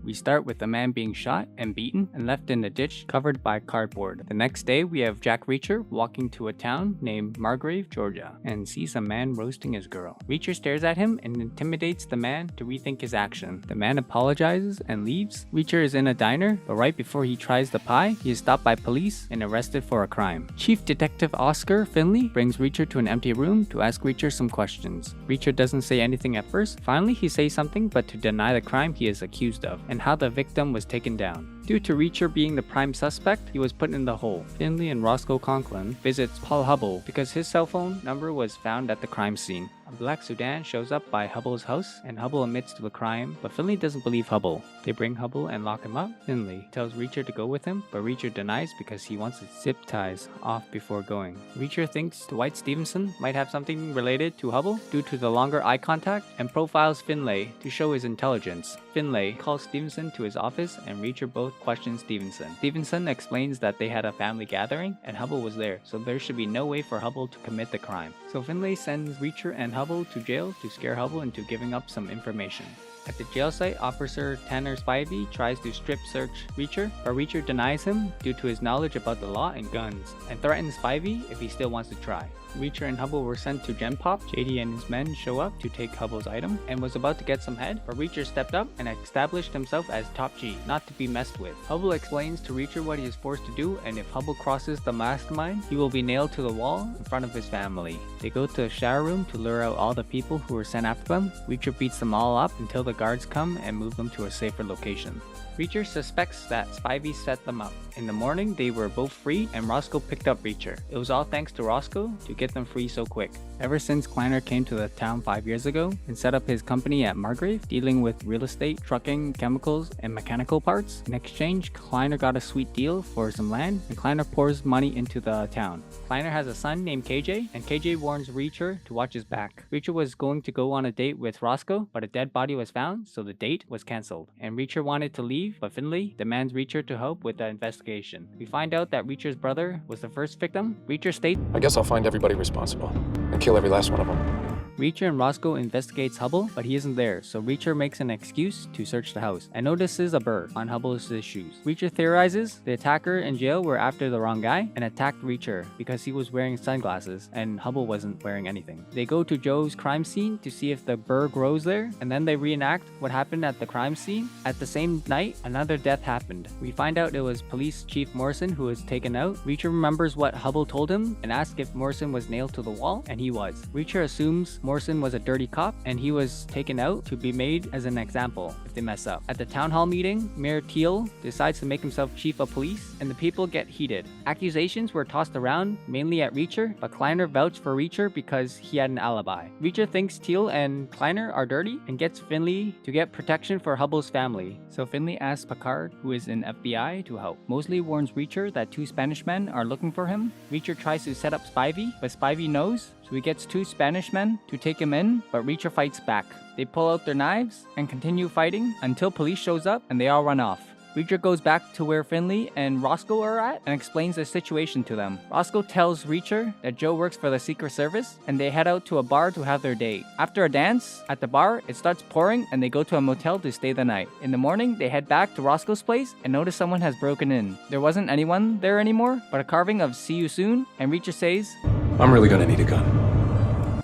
We start with the man being shot and beaten and left in a ditch covered by cardboard. The next day, we have Jack Reacher walking to a town named Margrave, Georgia, and sees a man roasting his girl. Reacher stares at him and intimidates the man to rethink his action. The man apologizes and leaves. Reacher is in a diner, but right before he tries the pie, he is stopped by police and arrested for a crime. Chief Detective Oscar Finley brings Reacher to an empty room to ask Reacher some questions. Reacher doesn't say anything at first. Finally, he says something, but to deny the crime he is accused of, and how the victim was taken down. Due to Reacher being the prime suspect, he was put in the hole. Finley and Roscoe Conklin visits Paul Hubble because his cell phone number was found at the crime scene. A black sedan shows up by Hubble's house and Hubble admits to the crime, but Finley doesn't believe Hubble. They bring Hubble and lock him up. Finley tells Reacher to go with him, but Reacher denies because he wants his zip ties off before going. Reacher thinks Dwight Stevenson might have something related to Hubble due to the longer eye contact and profiles Finlay to show his intelligence. Finlay calls Stevenson to his office and Reacher both question Stevenson. Stevenson explains that they had a family gathering and Hubble was there, so there should be no way for Hubble to commit the crime. So Finlay sends Reacher and Hubble to jail to scare Hubble into giving up some information. At the jail site, Officer Tanner Spivey tries to strip search Reacher, but Reacher denies him due to his knowledge about the law and guns, and threatens Spivey if he still wants to try. Reacher and Hubble were sent to Gen Pop. JD and his men show up to take Hubble's item and was about to get some head, but Reacher stepped up and established himself as Top G, not to be messed with. Hubble explains to Reacher what he is forced to do, and if Hubble crosses the mastermind, he will be nailed to the wall in front of his family. They go to a shower room to lure out all the people who were sent after them. Reacher beats them all up until the guards come and move them to a safer location. Reacher suspects that Spivey set them up. In the morning, they were both freed and Roscoe picked up Reacher. It was all thanks to Roscoe to get them free so quick. Ever since Kleiner came to the town 5 years ago and set up his company at Margrave, dealing with real estate, trucking, chemicals, and mechanical parts, in exchange, Kleiner got a sweet deal for some land and Kleiner pours money into the town. Kleiner has a son named KJ, and KJ warns Reacher to watch his back. Reacher was going to go on a date with Roscoe, but a dead body was found, so the date was cancelled. And Reacher wanted to leave, but Finley demands Reacher to help with the investigation. We find out that Reacher's brother was the first victim. Reacher states, I guess I'll find everybody responsible and kill every last one of them. Reacher and Roscoe investigates Hubble, but he isn't there, so Reacher makes an excuse to search the house and notices a burr on Hubble's shoes. Reacher theorizes the attacker in jail were after the wrong guy and attacked Reacher because he was wearing sunglasses and Hubble wasn't wearing anything. They go to Joe's crime scene to see if the burr grows there, and then they reenact what happened at the crime scene. At the same night, another death happened. We find out it was Police Chief Morrison who was taken out. Reacher remembers what Hubble told him and asks if Morrison was nailed to the wall, and he was. Reacher assumes Morrison was a dirty cop and he was taken out to be made as an example if they mess up. At the town hall meeting, Mayor Teal decides to make himself chief of police and the people get heated. Accusations were tossed around, mainly at Reacher, but Kleiner vouched for Reacher because he had an alibi. Reacher thinks Teal and Kleiner are dirty and gets Finley to get protection for Hubble's family. So Finley asks Picard, who is in FBI, to help. Mosley warns Reacher that 2 Spanish men are looking for him. Reacher tries to set up Spivey, but Spivey knows, so he gets 2 Spanish men to take him in, but Reacher fights back. They pull out their knives and continue fighting until police shows up and they all run off. Reacher goes back to where Finley and Roscoe are at and explains the situation to them. Roscoe tells Reacher that Joe works for the Secret Service and they head out to a bar to have their date. After a dance at the bar, it starts pouring and they go to a motel to stay the night. In the morning, they head back to Roscoe's place and notice someone has broken in. There wasn't anyone there anymore, but a carving of "See you soon," and Reacher says, I'm really gonna need a gun.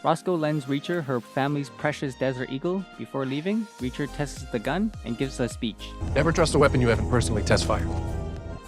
Roscoe lends Reacher her family's precious Desert Eagle. Before leaving, Reacher tests the gun and gives a speech. Never trust a weapon you haven't personally test fired.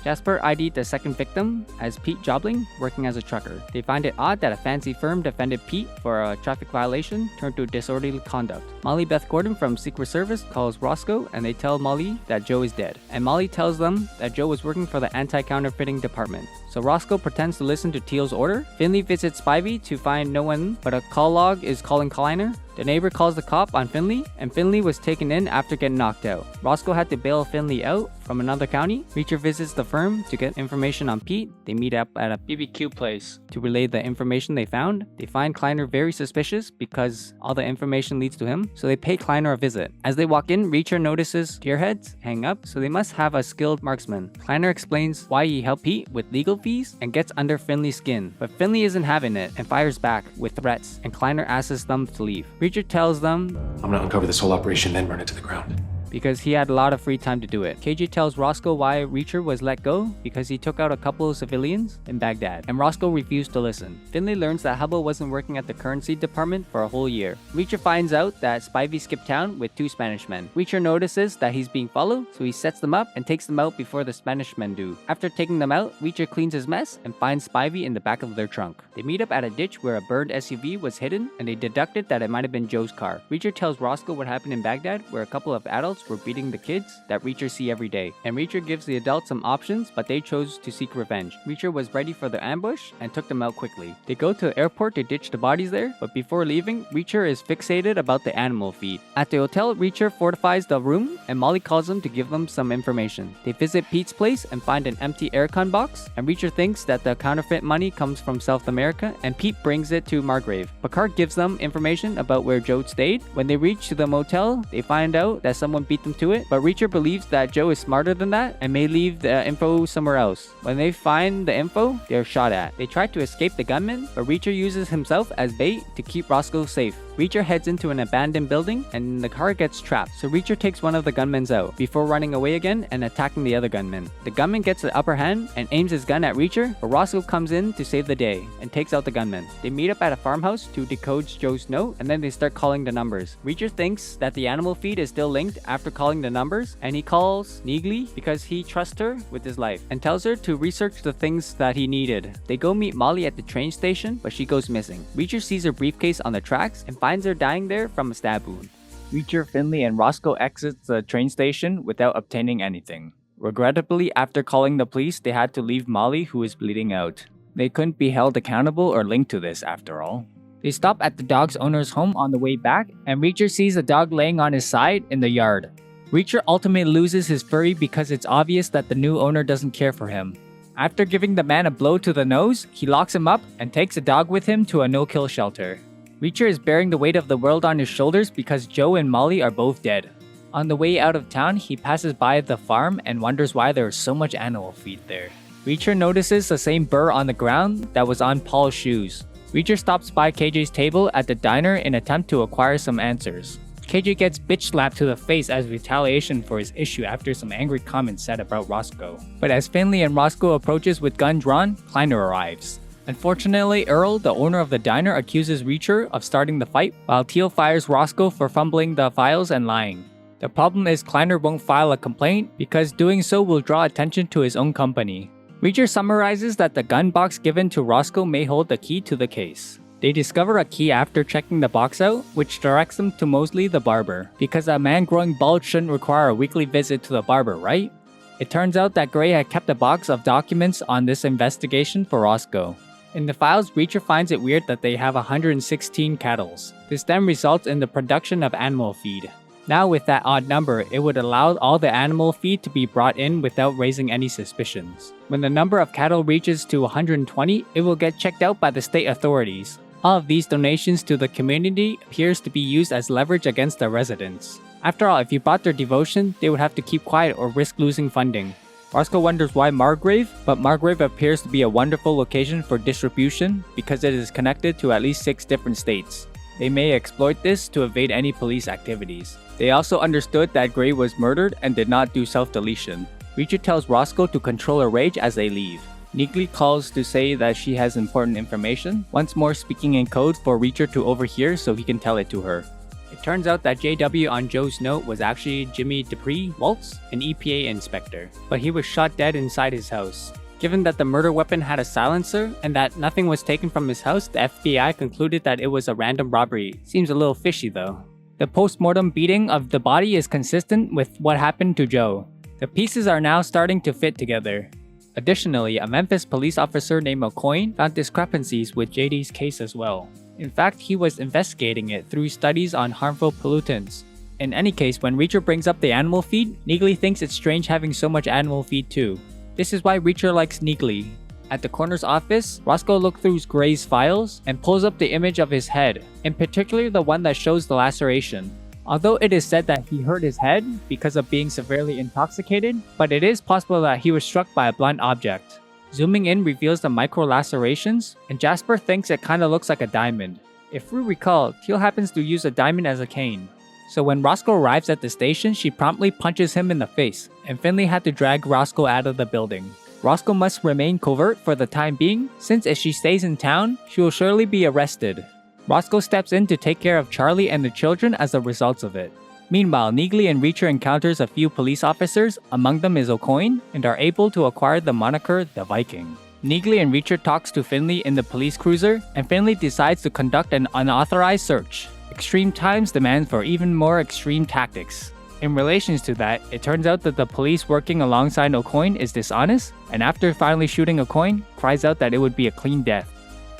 Jasper ID'd the second victim as Pete Jobling, working as a trucker. They find it odd that a fancy firm defended Pete for a traffic violation turned to disorderly conduct. Molly Beth Gordon from Secret Service calls Roscoe and they tell Molly that Joe is dead. And Molly tells them that Joe was working for the anti-counterfeiting department. So Roscoe pretends to listen to Teal's order. Finley visits Spivey to find no one, but a call log is calling Kleiner. The neighbor calls the cop on Finley, and Finley was taken in after getting knocked out. Roscoe had to bail Finley out from another county. Reacher visits the firm to get information on Pete. They meet up at a BBQ place to relay the information they found. They find Kleiner very suspicious because all the information leads to him, so they pay Kleiner a visit. As they walk in, Reacher notices deerheads hang up, so they must have a skilled marksman. Kleiner explains why he helped Pete with legal fees and gets under Finley's skin, but Finley isn't having it and fires back with threats, and Kleiner asks them to leave. Reacher tells them, I'm gonna uncover this whole operation, then burn it to the ground. because he had a lot of free time to do it. KJ tells Roscoe why Reacher was let go because he took out a couple of civilians in Baghdad, and Roscoe refused to listen. Finley learns that Hubble wasn't working at the currency department for a whole year. Reacher finds out that Spivey skipped town with 2 Spanish men. Reacher notices that he's being followed, so he sets them up and takes them out before the Spanish men do. After taking them out, Reacher cleans his mess and finds Spivey in the back of their trunk. They meet up at a ditch where a burned SUV was hidden, and they deducted that it might have been Joe's car. Reacher tells Roscoe what happened in Baghdad, where a couple of adults were beating the kids that Reacher see every day. And Reacher gives the adults some options, but they chose to seek revenge. Reacher was ready for the ambush and took them out quickly. They go to the airport to ditch the bodies there, but before leaving, Reacher is fixated about the animal feed. At the hotel, Reacher fortifies the room, and Molly calls him to give them some information. They visit Pete's place and find an empty aircon box, and Reacher thinks that the counterfeit money comes from South America, and Pete brings it to Margrave. Picard gives them information about where Joe stayed. When they reach to the motel, they find out that someone beat them to it, but Reacher believes that Joe is smarter than that and may leave the info somewhere else. When they find the info, they are shot at. They try to escape the gunman, but Reacher uses himself as bait to keep Roscoe safe. Reacher heads into an abandoned building, and the car gets trapped, so Reacher takes one of the gunmen out before running away again and attacking the other gunman. The gunman gets the upper hand and aims his gun at Reacher, but Roscoe comes in to save the day and takes out the gunman. They meet up at a farmhouse to decode Joe's note, and then they start calling the numbers. Reacher thinks that the animal feed is still linked after calling the numbers, and he calls Neagley because he trusts her with his life and tells her to research the things that he needed. They go meet Molly at the train station, but she goes missing. Reacher sees her briefcase on the tracks and finds her dying there from a stab wound. Reacher, Finley, and Roscoe exits the train station without obtaining anything. Regrettably, after calling the police, they had to leave Molly, who is bleeding out. They couldn't be held accountable or linked to this after all. They stop at the dog's owner's home on the way back, and Reacher sees the dog laying on his side in the yard. Reacher ultimately loses his furry because it's obvious that the new owner doesn't care for him. After giving the man a blow to the nose, he locks him up and takes the dog with him to a no-kill shelter. Reacher is bearing the weight of the world on his shoulders because Joe and Molly are both dead. On the way out of town, he passes by the farm and wonders why there is so much animal feed there. Reacher notices the same burr on the ground that was on Paul's shoes. Reacher stops by KJ's table at the diner in attempt to acquire some answers. KJ gets bitch slapped to the face as retaliation for his issue after some angry comments said about Roscoe. But as Finley and Roscoe approaches with gun drawn, Kleiner arrives. Unfortunately, Earl, the owner of the diner, accuses Reacher of starting the fight, while Teal fires Roscoe for fumbling the files and lying. The problem is Kleiner won't file a complaint because doing so will draw attention to his own company. Reacher summarizes that the gun box given to Roscoe may hold the key to the case. They discover a key after checking the box out, which directs them to Mosley the barber, because a man growing bald shouldn't require a weekly visit to the barber, right? It turns out that Gray had kept a box of documents on this investigation for Roscoe. In the files, Reacher finds it weird that they have 116 cattle. This then results in the production of animal feed. Now with that odd number, it would allow all the animal feed to be brought in without raising any suspicions. When the number of cattle reaches to 120, it will get checked out by the state authorities. All of these donations to the community appears to be used as leverage against the residents. After all, if you bought their devotion, they would have to keep quiet or risk losing funding. Roscoe wonders why Margrave, but Margrave appears to be a wonderful location for distribution because it is connected to at least 6 different states. They may exploit this to evade any police activities. They also understood that Gray was murdered and did not do self-deletion. Reacher tells Roscoe to control her rage as they leave. Neagley calls to say that she has important information, once more speaking in code for Reacher to overhear so he can tell it to her. It turns out that JW on Joe's note was actually Jimmy Dupree Waltz, an EPA inspector, but he was shot dead inside his house. Given that the murder weapon had a silencer and that nothing was taken from his house, the FBI concluded that it was a random robbery. Seems a little fishy though. The post-mortem beating of the body is consistent with what happened to Joe. The pieces are now starting to fit together. Additionally, a Memphis police officer named McCoy found discrepancies with JD's case as well. In fact, he was investigating it through studies on harmful pollutants. In any case, when Reacher brings up the animal feed, Neagley thinks it's strange having so much animal feed too. This is why Reacher likes Neagley. At the coroner's office, Roscoe looks through Gray's files and pulls up the image of his head, in particular the one that shows the laceration. Although it is said that he hurt his head because of being severely intoxicated, but it is possible that he was struck by a blunt object. Zooming in reveals the micro lacerations, and Jasper thinks it kinda looks like a diamond. If we recall, Teal happens to use a diamond as a cane. So when Roscoe arrives at the station, she promptly punches him in the face, and Finley had to drag Roscoe out of the building. Roscoe must remain covert for the time being, since if she stays in town, she will surely be arrested. Roscoe steps in to take care of Charlie and the children as a result of it. Meanwhile, Neagley and Reacher encounters a few police officers, among them is O'Coin, and are able to acquire the moniker The Viking. Neagley and Reacher talks to Finley in the police cruiser, and Finley decides to conduct an unauthorized search. Extreme times demand for even more extreme tactics. In relation to that, it turns out that the police working alongside O'Coin is dishonest, and after finally shooting O'Coin, cries out that it would be a clean death.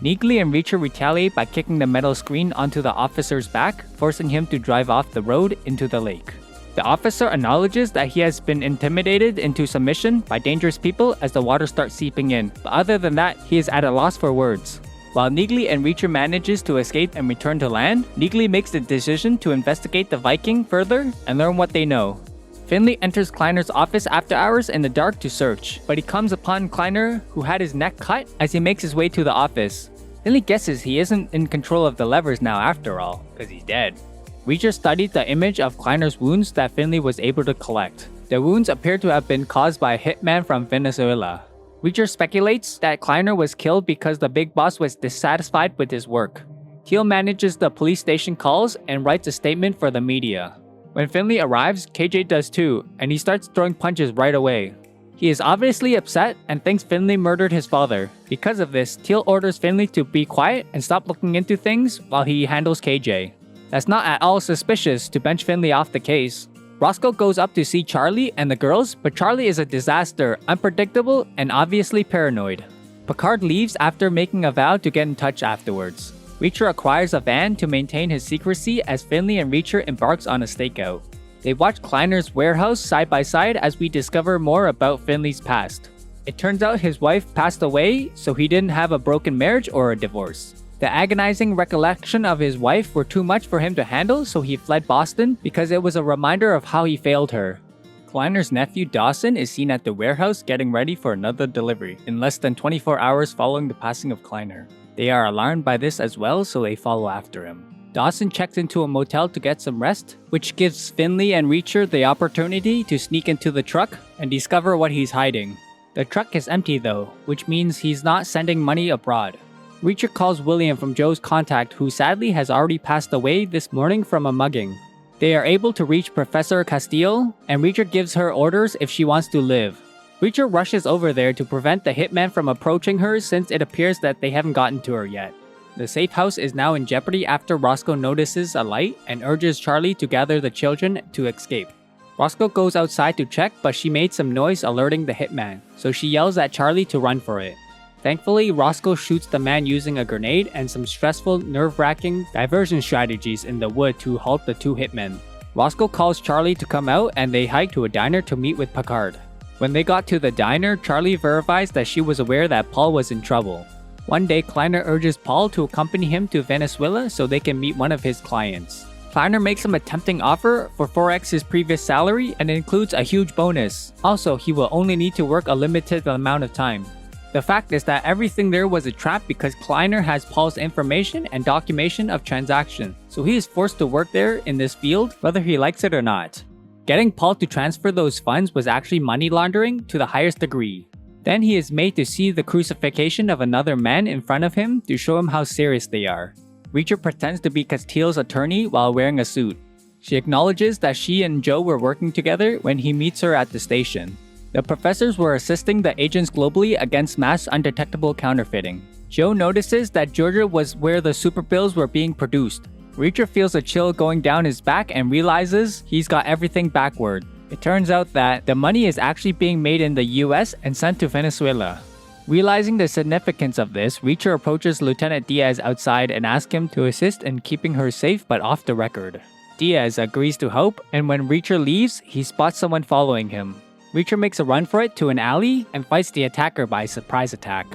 Neagley and Reacher retaliate by kicking the metal screen onto the officer's back, forcing him to drive off the road into the lake. The officer acknowledges that he has been intimidated into submission by dangerous people as the water starts seeping in, but other than that, he is at a loss for words. While Neagley and Reacher manages to escape and return to land, Neagley makes the decision to investigate the Viking further and learn what they know. Finley enters Kleiner's office after hours in the dark to search, but he comes upon Kleiner, who had his neck cut, as he makes his way to the office. Finley guesses he isn't in control of the levers now after all, because he's dead. Reacher studied the image of Kleiner's wounds that Finley was able to collect. The wounds appear to have been caused by a hitman from Venezuela. Reacher speculates that Kleiner was killed because the big boss was dissatisfied with his work. Teal manages the police station calls and writes a statement for the media. When Finley arrives, KJ does too, and he starts throwing punches right away. He is obviously upset and thinks Finley murdered his father. Because of this, Teal orders Finley to be quiet and stop looking into things while he handles KJ. That's not at all suspicious to bench Finley off the case. Roscoe goes up to see Charlie and the girls, but Charlie is a disaster, unpredictable, and obviously paranoid. Picard leaves after making a vow to get in touch afterwards. Reacher acquires a van to maintain his secrecy as Finley and Reacher embarks on a stakeout. They watch Kleiner's warehouse side by side as we discover more about Finley's past. It turns out his wife passed away, so he didn't have a broken marriage or a divorce. The agonizing recollection of his wife were too much for him to handle, so he fled Boston because it was a reminder of how he failed her. Kleiner's nephew Dawson is seen at the warehouse getting ready for another delivery in less than 24 hours following the passing of Kleiner. They are alarmed by this as well, so they follow after him. Dawson checks into a motel to get some rest, which gives Finley and Reacher the opportunity to sneak into the truck and discover what he's hiding. The truck is empty though, which means he's not sending money abroad. Reacher calls William from Joe's contact, who sadly has already passed away this morning from a mugging. They are able to reach Professor Castillo, and Reacher gives her orders if she wants to live. Reacher rushes over there to prevent the hitman from approaching her since it appears that they haven't gotten to her yet. The safe house is now in jeopardy after Roscoe notices a light and urges Charlie to gather the children to escape. Roscoe goes outside to check, but she made some noise alerting the hitman, so she yells at Charlie to run for it. Thankfully, Roscoe shoots the man using a grenade and some stressful, nerve-wracking diversion strategies in the wood to halt the two hitmen. Roscoe calls Charlie to come out and they hike to a diner to meet with Picard. When they got to the diner, Charlie verifies that she was aware that Paul was in trouble. One day, Kleiner urges Paul to accompany him to Venezuela so they can meet one of his clients. Kleiner makes him a tempting offer for 4x his previous salary and includes a huge bonus. Also, he will only need to work a limited amount of time. The fact is that everything there was a trap because Kleiner has Paul's information and documentation of transaction, so he is forced to work there in this field whether he likes it or not. Getting Paul to transfer those funds was actually money laundering to the highest degree. Then he is made to see the crucifixion of another man in front of him to show him how serious they are. Reacher pretends to be Castillo's attorney while wearing a suit. She acknowledges that she and Joe were working together when he meets her at the station. The professors were assisting the agents globally against mass undetectable counterfeiting. Joe notices that Georgia was where the super pills were being produced. Reacher feels a chill going down his back and realizes he's got everything backward. It turns out that the money is actually being made in the US and sent to Venezuela. Realizing the significance of this, Reacher approaches Lieutenant Diaz outside and asks him to assist in keeping her safe but off the record. Diaz agrees to help, and when Reacher leaves, he spots someone following him. Reacher makes a run for it to an alley and fights the attacker by surprise attack.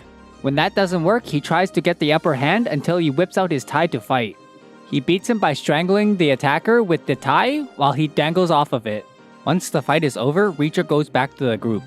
When that doesn't work, he tries to get the upper hand until he whips out his tie to fight. He beats him by strangling the attacker with the tie while he dangles off of it. Once the fight is over, Reacher goes back to the group.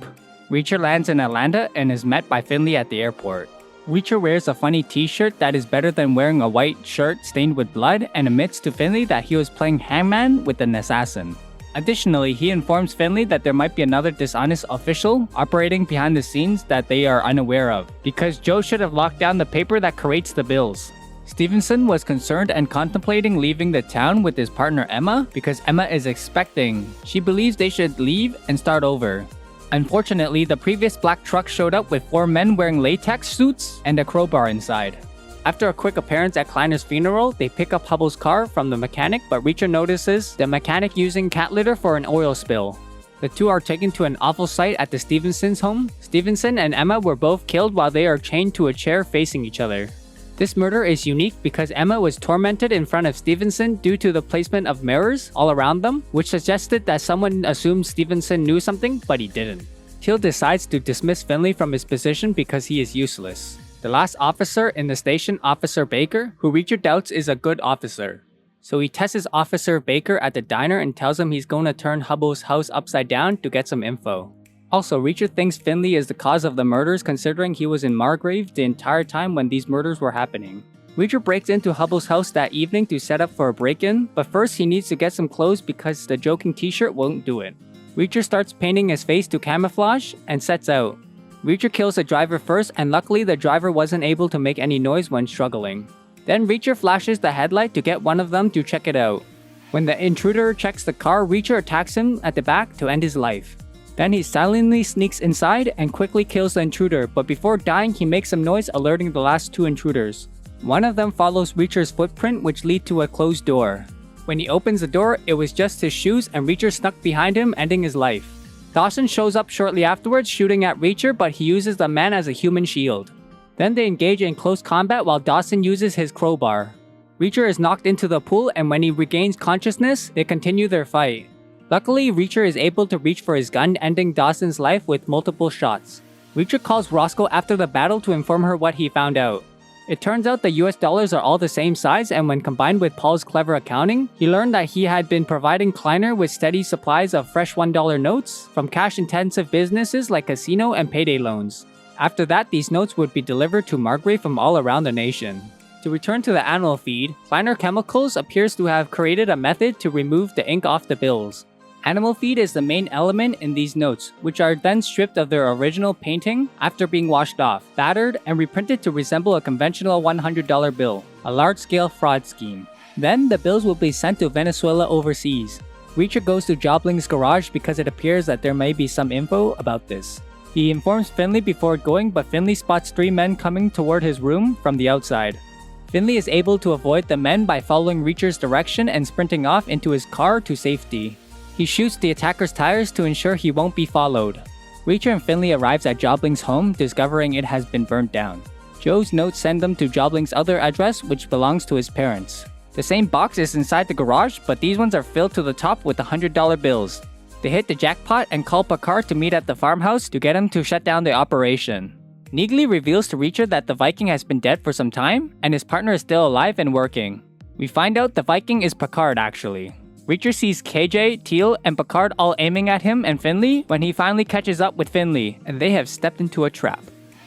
Reacher lands in Atlanta and is met by Finley at the airport. Reacher wears a funny t-shirt that is better than wearing a white shirt stained with blood and admits to Finley that he was playing hangman with an assassin. Additionally, he informs Finley that there might be another dishonest official operating behind the scenes that they are unaware of, because Joe should have locked down the paper that creates the bills. Stevenson was concerned and contemplating leaving the town with his partner Emma because Emma is expecting. She believes they should leave and start over. Unfortunately, the previous black truck showed up with 4 men wearing latex suits and a crowbar inside. After a quick appearance at Kleiner's funeral, they pick up Hubbell's car from the mechanic, but Reacher notices the mechanic using cat litter for an oil spill. The two are taken to an awful sight at the Stevenson's home. Stevenson and Emma were both killed while they are chained to a chair facing each other. This murder is unique because Emma was tormented in front of Stevenson due to the placement of mirrors all around them, which suggested that someone assumed Stevenson knew something, but he didn't. Teal decides to dismiss Finley from his position because he is useless. The last officer in the station, Officer Baker, who Reacher doubts is a good officer. So he tests Officer Baker at the diner and tells him he's going to turn Hubbell's house upside down to get some info. Also, Reacher thinks Finley is the cause of the murders considering he was in Margrave the entire time when these murders were happening. Reacher breaks into Hubbell's house that evening to set up for a break-in, but first he needs to get some clothes because the joking t-shirt won't do it. Reacher starts painting his face to camouflage and sets out. Reacher kills the driver first, and luckily the driver wasn't able to make any noise when struggling. Then Reacher flashes the headlight to get one of them to check it out. When the intruder checks the car, Reacher attacks him at the back to end his life. Then he silently sneaks inside and quickly kills the intruder, but before dying he makes some noise alerting the last 2 intruders. One of them follows Reacher's footprint which lead to a closed door. When he opens the door, it was just his shoes and Reacher snuck behind him, ending his life. Dawson shows up shortly afterwards shooting at Reacher, but he uses the man as a human shield. Then they engage in close combat while Dawson uses his crowbar. Reacher is knocked into the pool, and when he regains consciousness, they continue their fight. Luckily, Reacher is able to reach for his gun, ending Dawson's life with multiple shots. Reacher calls Roscoe after the battle to inform her what he found out. It turns out the US dollars are all the same size, and when combined with Paul's clever accounting, he learned that he had been providing Kleiner with steady supplies of fresh $1 notes from cash-intensive businesses like casino and payday loans. After that, these notes would be delivered to Margrave from all around the nation. To return to the animal feed, Kleiner Chemicals appears to have created a method to remove the ink off the bills. Animal feed is the main element in these notes, which are then stripped of their original painting after being washed off, battered, and reprinted to resemble a conventional $100 bill, a large-scale fraud scheme. Then, the bills will be sent to Venezuela overseas. Reacher goes to Jobling's garage because it appears that there may be some info about this. He informs Finley before going, but Finley spots 3 men coming toward his room from the outside. Finley is able to avoid the men by following Reacher's direction and sprinting off into his car to safety. He shoots the attacker's tires to ensure he won't be followed. Reacher and Finley arrives at Jobling's home, discovering it has been burnt down. Joe's notes send them to Jobling's other address, which belongs to his parents. The same box is inside the garage, but these ones are filled to the top with $100 bills. They hit the jackpot and call Picard to meet at the farmhouse to get him to shut down the operation. Neagley reveals to Reacher that the Viking has been dead for some time, and his partner is still alive and working. We find out the Viking is Picard actually. Reacher sees KJ, Teal, and Picard all aiming at him and Finley when he finally catches up with Finley, and they have stepped into a trap.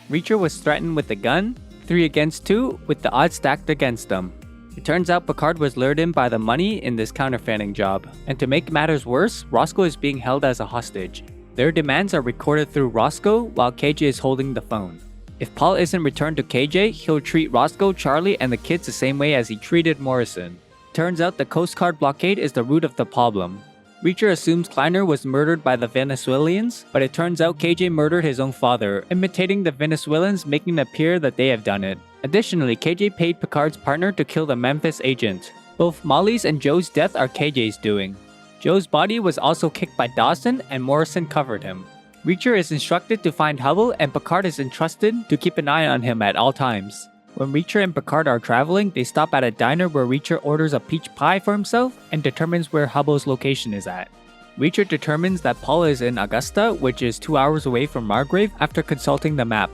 Reacher was threatened with a gun, 3 against 2, with the odds stacked against them. It turns out Picard was lured in by the money in this counterfeiting job, and to make matters worse, Roscoe is being held as a hostage. Their demands are recorded through Roscoe while KJ is holding the phone. If Paul isn't returned to KJ, he'll treat Roscoe, Charlie, and the kids the same way as he treated Morrison. Turns out the Coast Guard blockade is the root of the problem. Reacher assumes Kleiner was murdered by the Venezuelans, but it turns out KJ murdered his own father, imitating the Venezuelans, making it appear that they have done it. Additionally, KJ paid Picard's partner to kill the Memphis agent. Both Molly's and Joe's death are KJ's doing. Joe's body was also kicked by Dawson, and Morrison covered him. Reacher is instructed to find Hubbell, and Picard is entrusted to keep an eye on him at all times. When Reacher and Picard are traveling, they stop at a diner where Reacher orders a peach pie for himself and determines where Hubbell's location is at. Reacher determines that Paul is in Augusta, which is 2 hours away from Margrave, after consulting the map.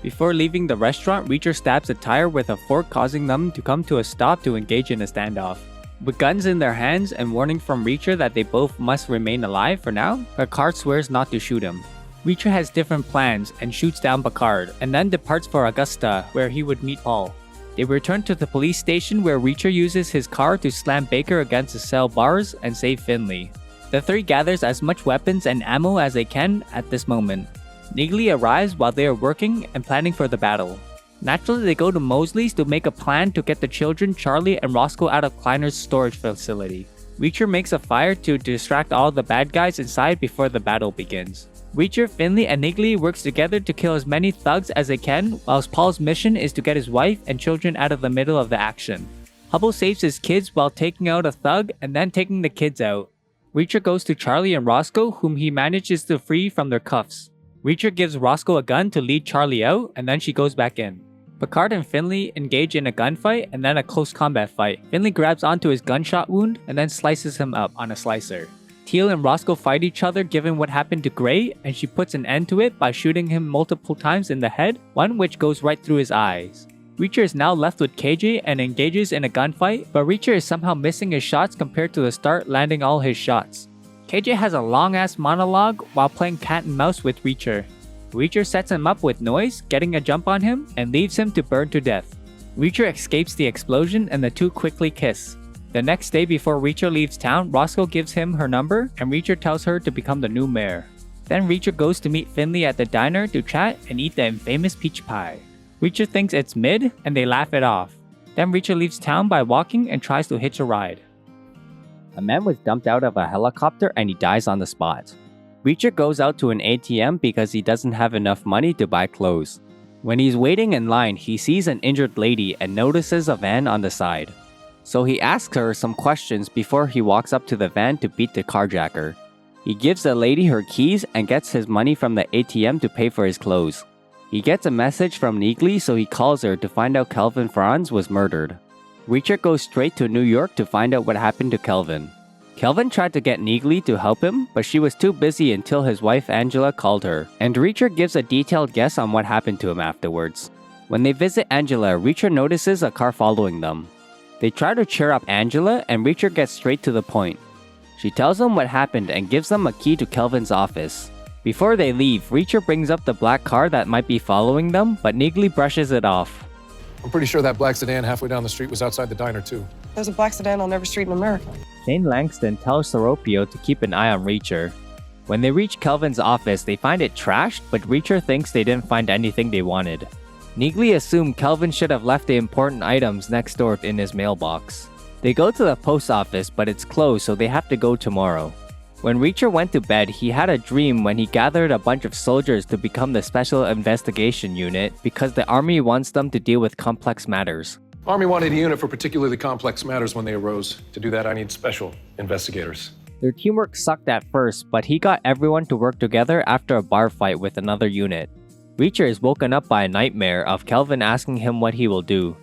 Before leaving the restaurant, Reacher stabs a tire with a fork, causing them to come to a stop to engage in a standoff. With guns in their hands and warning from Reacher that they both must remain alive for now, Picard swears not to shoot him. Reacher has different plans and shoots down Picard, and then departs for Augusta, where he would meet Paul. They return to the police station where Reacher uses his car to slam Baker against the cell bars and save Finley. The three gathers as much weapons and ammo as they can at this moment. Neagley arrives while they are working and planning for the battle. Naturally, they go to Mosley's to make a plan to get the children Charlie and Roscoe out of Kleiner's storage facility. Reacher makes a fire to distract all the bad guys inside before the battle begins. Reacher, Finley, and Neagley works together to kill as many thugs as they can, whilst Paul's mission is to get his wife and children out of the middle of the action. Hubble saves his kids while taking out a thug and then taking the kids out. Reacher goes to Charlie and Roscoe, whom he manages to free from their cuffs. Reacher gives Roscoe a gun to lead Charlie out, and then she goes back in. Picard and Finley engage in a gunfight and then a close combat fight. Finley grabs onto his gunshot wound and then slices him up on a slicer. Teal and Roscoe fight each other given what happened to Gray, and she puts an end to it by shooting him multiple times in the head, one which goes right through his eyes. Reacher is now left with KJ and engages in a gunfight, but Reacher is somehow missing his shots compared to the start, landing all his shots. KJ has a long-ass monologue while playing cat and mouse with Reacher. Reacher sets him up with noise, getting a jump on him, and leaves him to burn to death. Reacher escapes the explosion and the two quickly kiss. The next day before Reacher leaves town, Roscoe gives him her number, and Reacher tells her to become the new mayor. Then Reacher goes to meet Finley at the diner to chat and eat the infamous peach pie. Reacher thinks it's mid, and they laugh it off. Then Reacher leaves town by walking and tries to hitch a ride. A man was dumped out of a helicopter and he dies on the spot. Reacher goes out to an ATM because he doesn't have enough money to buy clothes. When he's waiting in line, he sees an injured lady and notices a van on the side. So he asks her some questions before he walks up to the van to beat the carjacker. He gives the lady her keys and gets his money from the ATM to pay for his clothes. He gets a message from Neagley, so he calls her to find out Kelvin Franz was murdered. Reacher goes straight to New York to find out what happened to Kelvin. Kelvin tried to get Neagley to help him, but she was too busy until his wife Angela called her, and Reacher gives a detailed guess on what happened to him afterwards. When they visit Angela, Reacher notices a car following them. They try to cheer up Angela, and Reacher gets straight to the point. She tells them what happened and gives them a key to Kelvin's office. Before they leave, Reacher brings up the black car that might be following them, but Neagley brushes it off. I'm pretty sure that black sedan halfway down the street was outside the diner, too. There's a black sedan on every street in America. Shane Langston tells Seropio to keep an eye on Reacher. When they reach Kelvin's office, they find it trashed, but Reacher thinks they didn't find anything they wanted. Neagley assumed Kelvin should have left the important items next door in his mailbox. They go to the post office, but it's closed, so they have to go tomorrow. When Reacher went to bed, he had a dream when he gathered a bunch of soldiers to become the Special Investigation Unit because the Army wants them to deal with complex matters. Army wanted a unit for particularly complex matters when they arose. To do that, I need special investigators. Their teamwork sucked at first, but he got everyone to work together after a bar fight with another unit. Reacher is woken up by a nightmare of Kelvin asking him what he will do.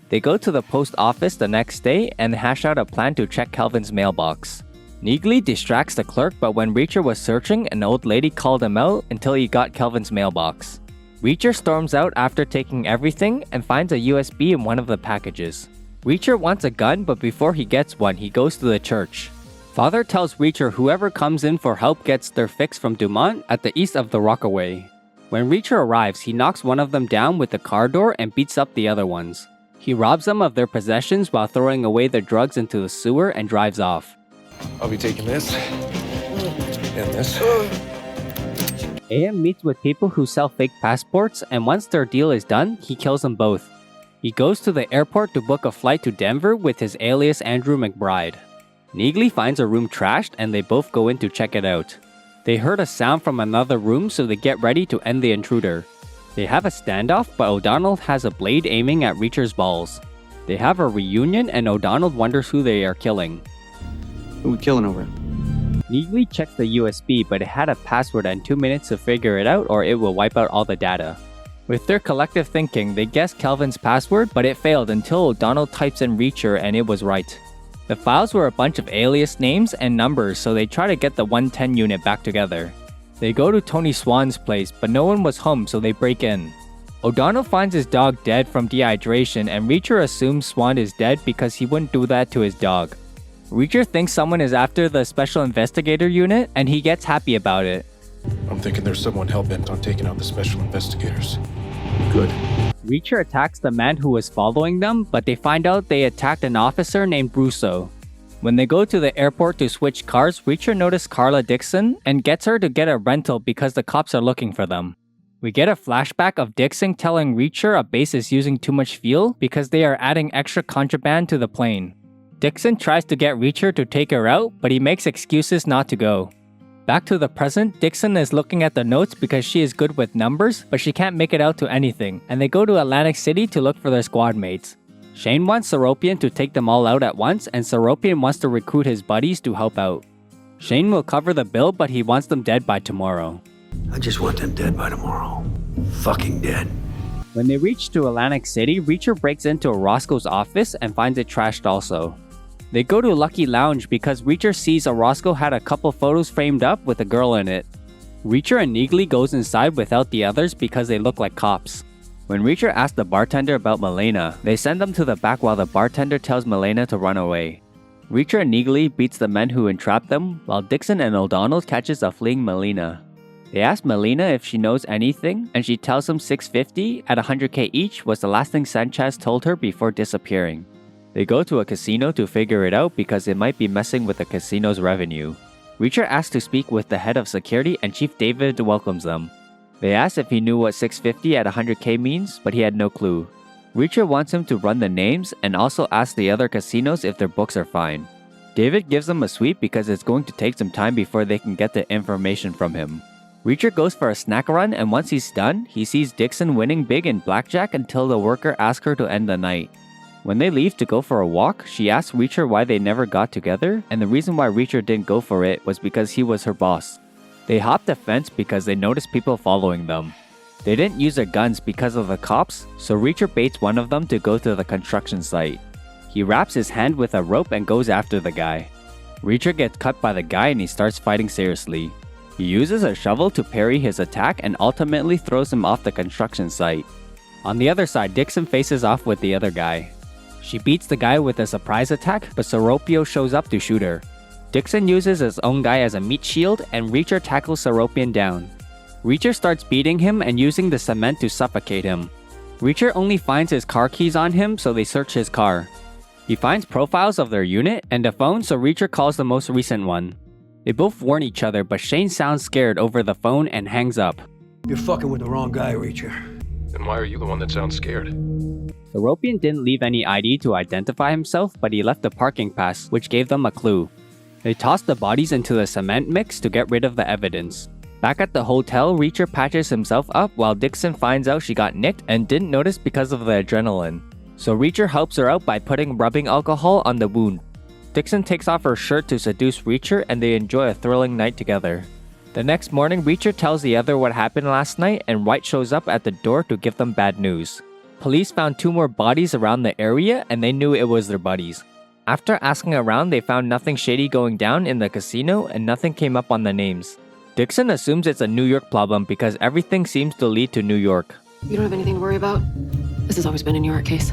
They go to the post office the next day and hash out a plan to check Kelvin's mailbox. Neagley distracts the clerk, but when Reacher was searching, an old lady called him out until he got Kelvin's mailbox. Reacher storms out after taking everything and finds a USB in one of the packages. Reacher wants a gun, but before he gets one, he goes to the church. Father tells Reacher whoever comes in for help gets their fix from Dumont at the east of the Rockaway. When Reacher arrives, he knocks one of them down with the car door and beats up the other ones. He robs them of their possessions while throwing away their drugs into the sewer and drives off. I'll be taking this and this. AM meets with people who sell fake passports, and once their deal is done, he kills them both. He goes to the airport to book a flight to Denver with his alias Andrew McBride. Neagley finds a room trashed and they both go in to check it out. They heard a sound from another room, so they get ready to end the intruder. They have a standoff, but O'Donnell has a blade aiming at Reacher's balls. They have a reunion and O'Donnell wonders who they are killing. Who we killing over? Neagley checks the USB, but it had a password and 2 minutes to figure it out or it will wipe out all the data. With their collective thinking, they guessed Kelvin's password, but it failed until O'Donnell types in Reacher and it was right. The files were a bunch of alias names and numbers, so they try to get the 110 unit back together. They go to Tony Swan's place, but no one was home, so they break in. O'Donnell finds his dog dead from dehydration, and Reacher assumes Swan is dead because he wouldn't do that to his dog. Reacher thinks someone is after the Special Investigator Unit, and he gets happy about it. I'm thinking there's someone hell-bent on taking out the special investigators. Good. Reacher attacks the man who was following them, but they find out they attacked an officer named Russo. When they go to the airport to switch cars, Reacher notices Carla Dixon and gets her to get a rental because the cops are looking for them. We get a flashback of Dixon telling Reacher a base is using too much fuel because they are adding extra contraband to the plane. Dixon tries to get Reacher to take her out, but he makes excuses not to go. Back to the present, Dixon is looking at the notes because she is good with numbers, but she can't make it out to anything, and they go to Atlantic City to look for their squad mates. Shane wants Seropian to take them all out at once, and Seropian wants to recruit his buddies to help out. Shane will cover the bill, but he wants them dead by tomorrow. I just want them dead by tomorrow. Fucking dead. When they reach to Atlantic City, Reacher breaks into Orozco's office and finds it trashed also. They go to Lucky Lounge because Reacher sees Orozco had a couple photos framed up with a girl in it. Reacher and Neagley goes inside without the others because they look like cops. When Reacher asks the bartender about Milena, they send them to the back while the bartender tells Milena to run away. Reacher and Neagley beats the men who entrapped them, while Dixon and O'Donnell catches a fleeing Milena. They ask Milena if she knows anything, and she tells them 650 at 100k each was the last thing Sanchez told her before disappearing. They go to a casino to figure it out because it might be messing with the casino's revenue. Reacher asks to speak with the head of security and Chief David welcomes them. They ask if he knew what 650 at 100k means, but he had no clue. Reacher wants him to run the names and also asks the other casinos if their books are fine. David gives them a sweep because it's going to take some time before they can get the information from him. Reacher goes for a snack run, and once he's done, he sees Dixon winning big in blackjack until the worker asks her to end the night. When they leave to go for a walk, she asks Reacher why they never got together, and the reason why Reacher didn't go for it was because he was her boss. They hop the fence because they notice people following them. They didn't use their guns because of the cops, so Reacher baits one of them to go to the construction site. He wraps his hand with a rope and goes after the guy. Reacher gets cut by the guy and he starts fighting seriously. He uses a shovel to parry his attack and ultimately throws him off the construction site. On the other side, Dixon faces off with the other guy. She beats the guy with a surprise attack, but Seropio shows up to shoot her. Dixon uses his own guy as a meat shield, and Reacher tackles Seropian down. Reacher starts beating him and using the cement to suffocate him. Reacher only finds his car keys on him, so they search his car. He finds profiles of their unit and a phone, so Reacher calls the most recent one. They both warn each other, but Shane sounds scared over the phone and hangs up. You're fucking with the wrong guy, Reacher. Then why are you the one that sounds scared? Seropian didn't leave any ID to identify himself, but he left a parking pass, which gave them a clue. They tossed the bodies into the cement mix to get rid of the evidence. Back at the hotel, Reacher patches himself up while Dixon finds out she got nicked and didn't notice because of the adrenaline. So Reacher helps her out by putting rubbing alcohol on the wound. Dixon takes off her shirt to seduce Reacher and they enjoy a thrilling night together. The next morning, Reacher tells the other what happened last night and White shows up at the door to give them bad news. Police found 2 more bodies around the area and they knew it was their buddies. After asking around, they found nothing shady going down in the casino and nothing came up on the names. Dixon assumes it's a New York problem because everything seems to lead to New York. You don't have anything to worry about? This has always been a New York case.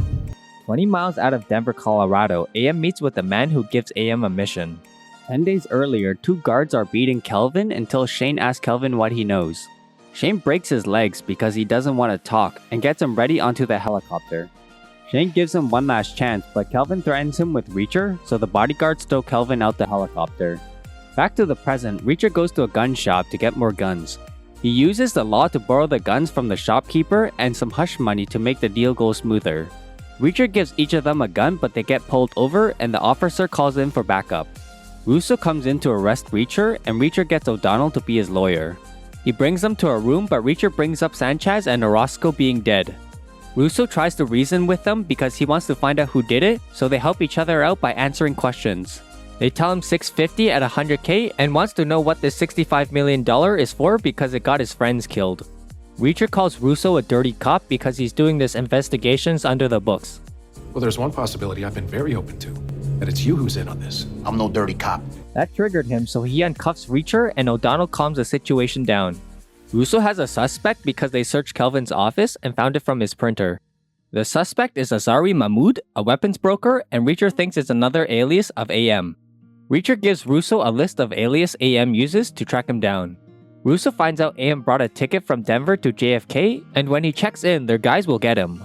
20 miles out of Denver, Colorado, AM meets with the man who gives AM a mission. 10 days earlier, 2 guards are beating Kelvin until Shane asks Kelvin what he knows. Shane breaks his legs because he doesn't want to talk and gets him ready onto the helicopter. Shane gives him one last chance, but Kelvin threatens him with Reacher, so the bodyguards tow Kelvin out the helicopter. Back to the present, Reacher goes to a gun shop to get more guns. He uses the law to borrow the guns from the shopkeeper and some hush money to make the deal go smoother. Reacher gives each of them a gun, but they get pulled over and the officer calls in for backup. Russo comes in to arrest Reacher, and Reacher gets O'Donnell to be his lawyer. He brings them to a room, but Reacher brings up Sanchez and Orozco being dead. Russo tries to reason with them because he wants to find out who did it, so they help each other out by answering questions. They tell him 650 at 100k and wants to know what this $65 million is for because it got his friends killed. Reacher calls Russo a dirty cop because he's doing this investigations under the books. Well, there's one possibility I've been very open to, that it's you who's in on this. I'm no dirty cop. That triggered him, so he uncuffs Reacher and O'Donnell calms the situation down. Russo has a suspect because they searched Kelvin's office and found it from his printer. The suspect is Azari Mahmoud, a weapons broker, and Reacher thinks it's another alias of AM. Reacher gives Russo a list of alias AM uses to track him down. Russo finds out AM brought a ticket from Denver to JFK, and when he checks in, their guys will get him.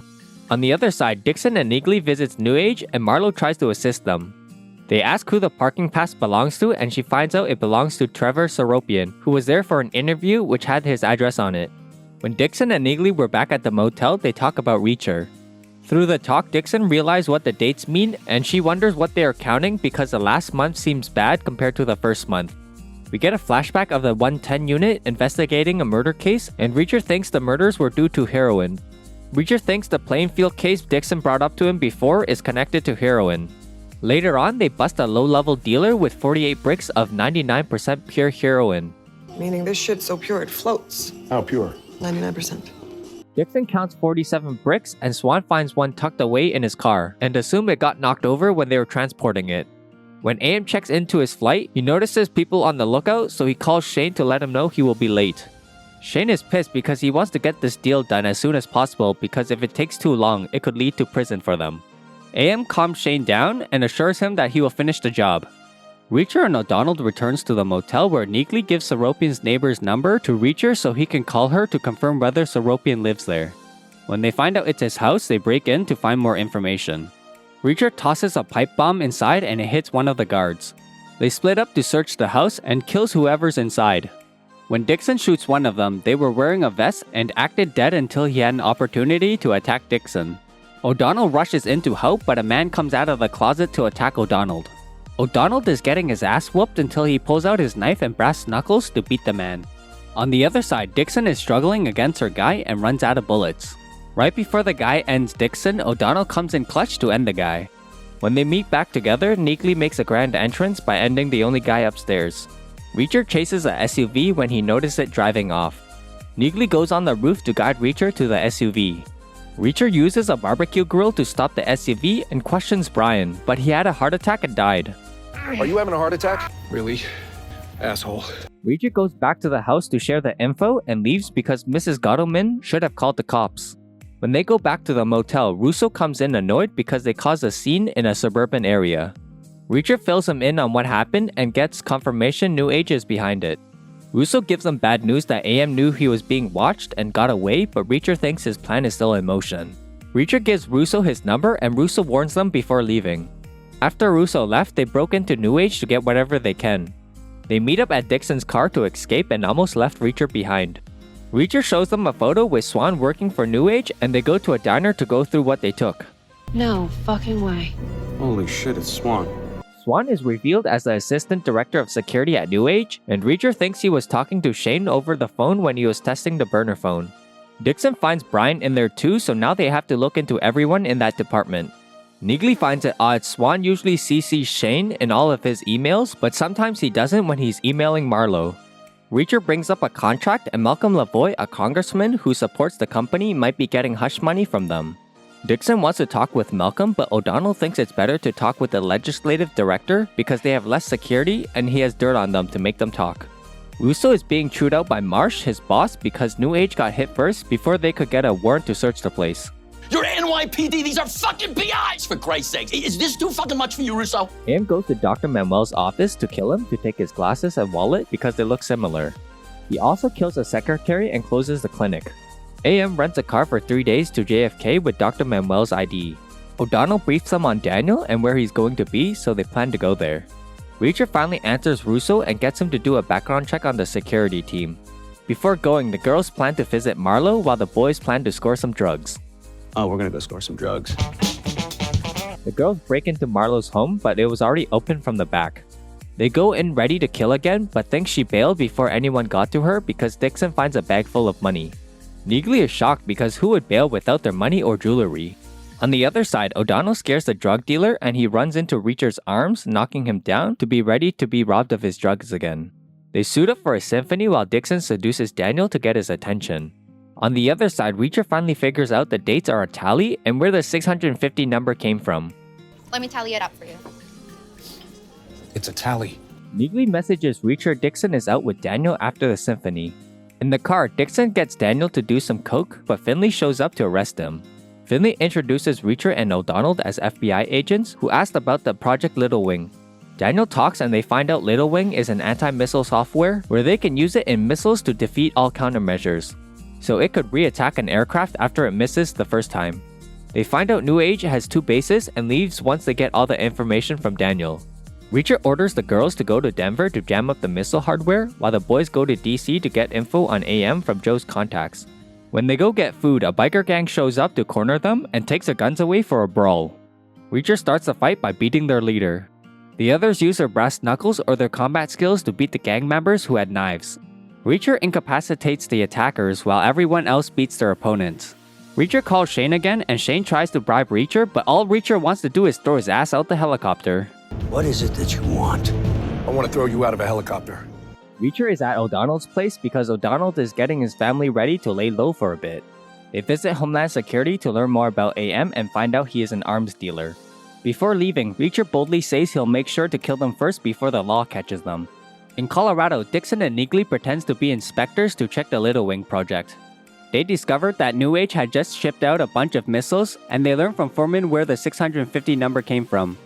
On the other side, Dixon and Neagley visits New Age, and Marlo tries to assist them. They ask who the parking pass belongs to, and she finds out it belongs to Trevor Seropian, who was there for an interview which had his address on it. When Dixon and Neagley were back at the motel, they talk about Reacher. Through the talk, Dixon realizes what the dates mean, and she wonders what they are counting because the last month seems bad compared to the first month. We get a flashback of the 110 unit investigating a murder case, and Reacher thinks the murders were due to heroin. Reacher thinks the Plainfield case Dixon brought up to him before is connected to heroin. Later on, they bust a low-level dealer with 48 bricks of 99% pure heroin. Meaning this shit's so pure it floats. How pure? 99%. Dixon counts 47 bricks, and Swan finds one tucked away in his car, and assumes it got knocked over when they were transporting it. When AM checks into his flight, he notices people on the lookout, so he calls Shane to let him know he will be late. Shane is pissed because he wants to get this deal done as soon as possible because if it takes too long, it could lead to prison for them. AM calms Shane down and assures him that he will finish the job. Reacher and O'Donnell returns to the motel where Neagley gives Seropian's neighbor's number to Reacher so he can call her to confirm whether Seropian lives there. When they find out it's his house, they break in to find more information. Reacher tosses a pipe bomb inside and it hits one of the guards. They split up to search the house and kills whoever's inside. When Dixon shoots one of them, they were wearing a vest and acted dead until he had an opportunity to attack Dixon. O'Donnell rushes in to help, but a man comes out of the closet to attack O'Donnell. O'Donnell is getting his ass whooped until he pulls out his knife and brass knuckles to beat the man. On the other side, Dixon is struggling against her guy and runs out of bullets. Right before the guy ends Dixon, O'Donnell comes in clutch to end the guy. When they meet back together, Neagley makes a grand entrance by ending the only guy upstairs. Reacher chases a SUV when he notices it driving off. Neagley goes on the roof to guide Reacher to the SUV. Reacher uses a barbecue grill to stop the SUV and questions Brian, but he had a heart attack and died. Are you having a heart attack? Really? Asshole. Reacher goes back to the house to share the info and leaves because Mrs. Gottleman should have called the cops. When they go back to the motel, Russo comes in annoyed because they caused a scene in a suburban area. Reacher fills him in on what happened and gets confirmation New Age is behind it. Russo gives them bad news that AM knew he was being watched and got away, but Reacher thinks his plan is still in motion. Reacher gives Russo his number and Russo warns them before leaving. After Russo left, they broke into New Age to get whatever they can. They meet up at Dixon's car to escape and almost left Reacher behind. Reacher shows them a photo with Swan working for New Age and they go to a diner to go through what they took. No fucking way. Holy shit, it's Swan. Swan is revealed as the assistant director of security at New Age, and Reacher thinks he was talking to Shane over the phone when he was testing the burner phone. Dixon finds Brian in there too, so now they have to look into everyone in that department. Neagley finds it odd Swan usually CCs Shane in all of his emails, but sometimes he doesn't when he's emailing Marlo. Reacher brings up a contract and Malcolm Lavoie, a congressman who supports the company, might be getting hush money from them. Dixon wants to talk with Malcolm, but O'Donnell thinks it's better to talk with the legislative director because they have less security and he has dirt on them to make them talk. Russo is being chewed out by Marsh, his boss, because New Age got hit first before they could get a warrant to search the place. You're NYPD, these are fucking PIs, for Christ's sake. Is this too fucking much for you, Russo? AM goes to Dr. Manuel's office to kill him to take his glasses and wallet because they look similar. He also kills a secretary and closes the clinic. AM rents a car for 3 days to JFK with Dr. Manuel's ID. O'Donnell briefs them on Daniel and where he's going to be, so they plan to go there. Reacher finally answers Russo and gets him to do a background check on the security team. Before going, the girls plan to visit Marlo while the boys plan to score some drugs. Oh, we're gonna go score some drugs. The girls break into Marlo's home, but it was already open from the back. They go in ready to kill again, but think she bailed before anyone got to her because Dixon finds a bag full of money. Neagley is shocked because who would bail without their money or jewelry? On the other side, O'Donnell scares the drug dealer and he runs into Reacher's arms, knocking him down to be ready to be robbed of his drugs again. They suit up for a symphony while Dixon seduces Daniel to get his attention. On the other side, Reacher finally figures out the dates are a tally and where the 650 number came from. Let me tally it up for you. It's a tally. Neagley messages Reacher Dixon is out with Daniel after the symphony. In the car, Dixon gets Daniel to do some coke, but Finley shows up to arrest him. Finley introduces Reacher and O'Donnell as FBI agents who asked about the Project Little Wing. Daniel talks and they find out Little Wing is an anti-missile software where they can use it in missiles to defeat all countermeasures, so it could re-attack an aircraft after it misses the first time. They find out New Age has 2 bases and leaves once they get all the information from Daniel. Reacher orders the girls to go to Denver to jam up the missile hardware, while the boys go to DC to get info on AM from Joe's contacts. When they go get food, a biker gang shows up to corner them and takes their guns away for a brawl. Reacher starts the fight by beating their leader. The others use their brass knuckles or their combat skills to beat the gang members who had knives. Reacher incapacitates the attackers while everyone else beats their opponents. Reacher calls Shane again and Shane tries to bribe Reacher, but all Reacher wants to do is throw his ass out the helicopter. What is it that you want? I want to throw you out of a helicopter. Reacher is at O'Donnell's place because O'Donnell is getting his family ready to lay low for a bit. They visit Homeland Security to learn more about AM and find out he is an arms dealer. Before leaving, Reacher boldly says he'll make sure to kill them first before the law catches them. In Colorado, Dixon and Neagley pretends to be inspectors to check the Little Wing project. They discovered that New Age had just shipped out a bunch of missiles, and they learn from Foreman where the 650 number came from.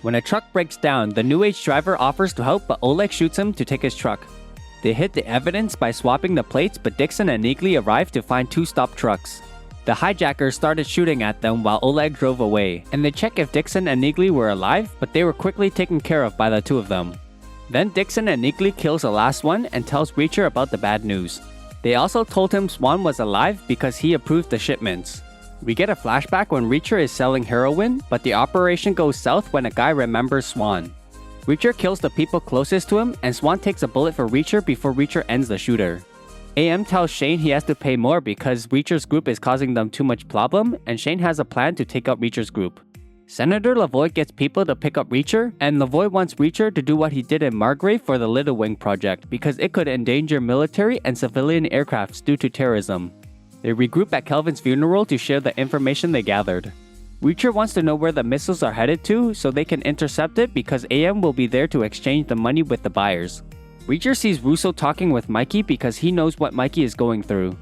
When a truck breaks down, the New Age driver offers to help, but Oleg shoots him to take his truck. They hid the evidence by swapping the plates, but Dixon and Neagley arrived to find 2 stopped trucks. The hijackers started shooting at them while Oleg drove away, and they check if Dixon and Neagley were alive, but they were quickly taken care of by the 2 of them. Then Dixon and Neagley kills the last one and tells Reacher about the bad news. They also told him Swan was alive because he approved the shipments. We get a flashback when Reacher is selling heroin, but the operation goes south when a guy remembers Swan. Reacher kills the people closest to him, and Swan takes a bullet for Reacher before Reacher ends the shooter. AM tells Shane he has to pay more because Reacher's group is causing them too much problem, and Shane has a plan to take out Reacher's group. Senator Lavoie gets people to pick up Reacher, and Lavoie wants Reacher to do what he did in Margrave for the Little Wing project because it could endanger military and civilian aircrafts due to terrorism. They regroup at Kelvin's funeral to share the information they gathered. Reacher wants to know where the missiles are headed to so they can intercept it because AM will be there to exchange the money with the buyers. Reacher sees Russo talking with Mikey because he knows what Mikey is going through.